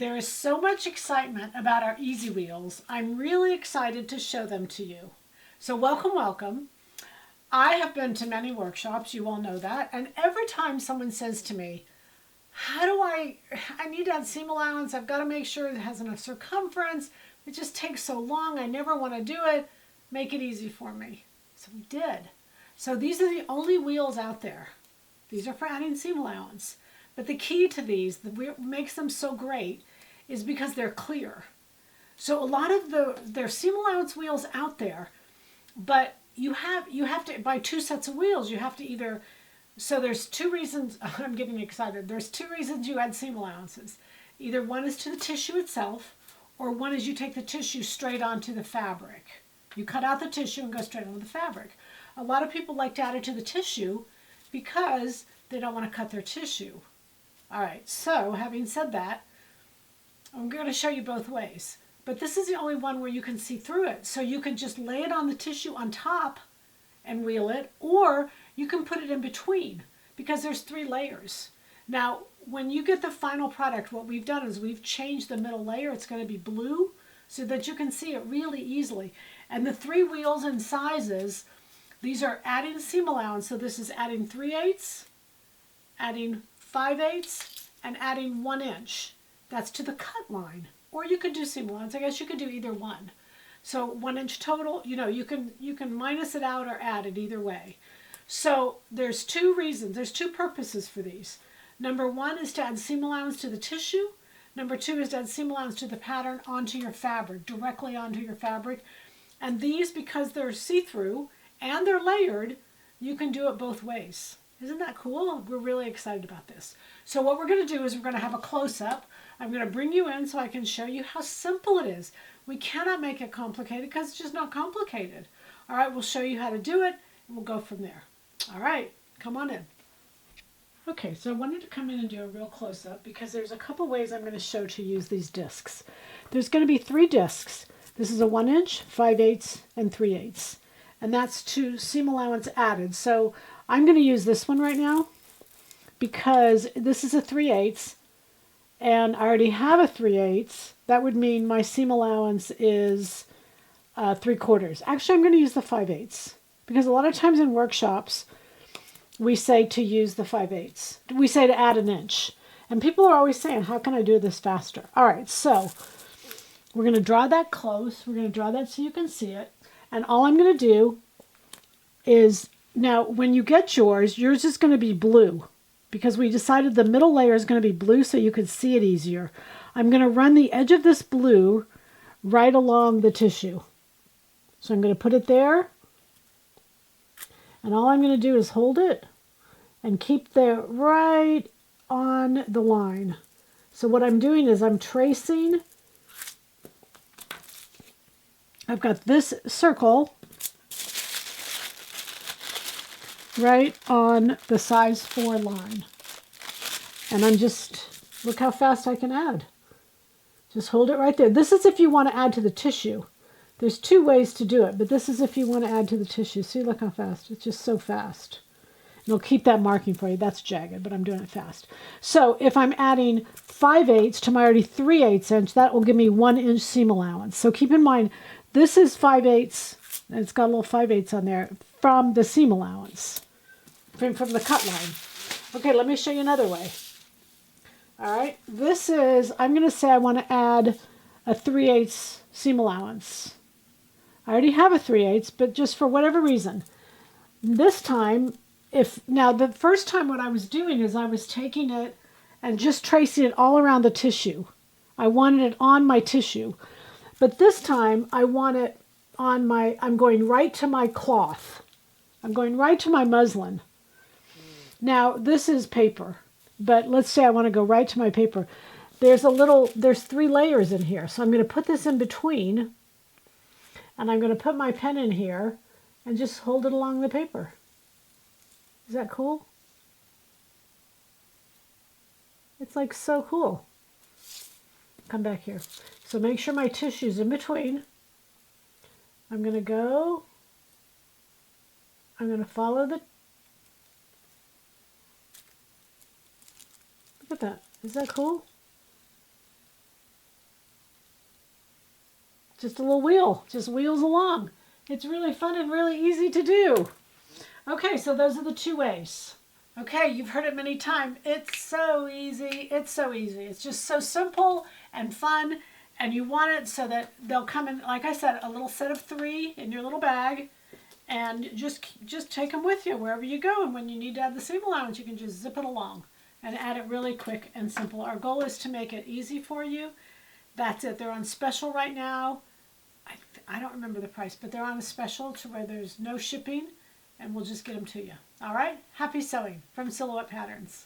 There is so much excitement about our Easy Wheels. I'm really excited to show them to you. So welcome, welcome. I have been to many workshops, you all know that, and every time someone says to me, how do I need to add seam allowance, I've got to make sure it has enough circumference, it just takes so long, I never want to do it, make it easy for me. So we did. So these are the only wheels out there. These are for adding seam allowance. But the key to these, what makes them so great, is because they're clear. So a lot of there's seam allowance wheels out there, but you have to buy two sets of wheels. You have to either, so there's two reasons, I'm getting excited. There's two reasons you add seam allowances. Either one is to the tissue itself, or one is you take the tissue straight onto the fabric. You cut out the tissue and go straight onto the fabric. A lot of people like to add it to the tissue because they don't want to cut their tissue. All right, so having said that, I'm going to show you both ways. But this is the only one where you can see through it. So you can just lay it on the tissue on top and wheel it, or you can put it in between because there's 3 layers. Now, when you get the final product, what we've done is we've changed the middle layer. It's going to be blue so that you can see it really easily. And the 3 wheels and sizes, these are adding seam allowance. So this is adding 3/8, adding 5/8, and adding 1 inch. That's to the cut line. Or you could do seam allowance. I guess you could do either one. So 1 inch total, you can minus it out or add it either way. So there's 2 reasons, there's 2 purposes for these. Number 1 is to add seam allowance to the tissue. Number 2 is to add seam allowance to the pattern onto your fabric, directly onto your fabric. And these, because they're see-through and they're layered, you can do it both ways. Isn't that cool? We're really excited about this. So what we're going to do is we're going to have a close-up. I'm going to bring you in so I can show you how simple it is. We cannot make it complicated because it's just not complicated. All right, we'll show you how to do it, and we'll go from there. All right, come on in. Okay, so I wanted to come in and do a real close-up because there's a couple ways I'm going to show to use these discs. There's going to be 3 discs. This is a 1 inch, 5/8, and 3/8. And that's to seam allowance added. So I'm going to use this one right now because this is a 3/8 and I already have a 3/8. That would mean my seam allowance is 3/4. Actually, I'm going to use the 5/8 because a lot of times in workshops we say to use the 5/8. We say to add 1 inch. And people are always saying, how can I do this faster? All right, so we're going to draw that close. We're going to draw that so you can see it. And all I'm going to do is, now when you get yours is going to be blue because we decided the middle layer is going to be blue so you can see it easier. I'm going to run the edge of this blue right along the tissue. So I'm going to put it there. And all I'm going to do is hold it and keep there right on the line. So what I'm doing is I'm tracing. I've got this circle right on the size 4 line. And I'm just, look how fast I can add. Just hold it right there. This is if you want to add to the tissue. There's 2 ways to do it, but this is if you want to add to the tissue. See, look how fast. It's just so fast. And I'll keep that marking for you. That's jagged, but I'm doing it fast. So if I'm adding 5/8 to my already 3/8 inch, that will give me 1 inch seam allowance. So keep in mind, this is 5/8, and it's got a little 5/8 on there from the seam allowance, from the cut line. Okay, let me show you another way. All right, this is, I'm going to say I want to add a 3/8 seam allowance. I already have a 3/8, but just for whatever reason. This time, now the first time what I was doing is I was taking it and just tracing it all around the tissue. I wanted it on my tissue. But this time I want it on I'm going right to my cloth. I'm going right to my muslin. Now this is paper, but let's say I want to go right to my paper. There's 3 layers in here. So I'm going to put this in between and I'm going to put my pen in here and just hold it along the paper. Is that cool? It's like so cool. Come back here. So make sure my tissue's in between. I'm going to follow the, look at that. Is that cool? Just a little wheel, just wheels along. It's really fun and really easy to do. Okay, so those are the two ways. Okay, you've heard it many times. It's so easy. It's so easy. It's just so simple and fun. And you want it so that they'll come in, like I said, a little set of 3 in your little bag. And just take them with you wherever you go. And when you need to add the seam allowance, you can just zip it along and add it really quick and simple. Our goal is to make it easy for you. That's it. They're on special right now. I don't remember the price, but they're on a special to where there's no shipping, and we'll just get them to you. All right? Happy sewing from Silhouette Patterns.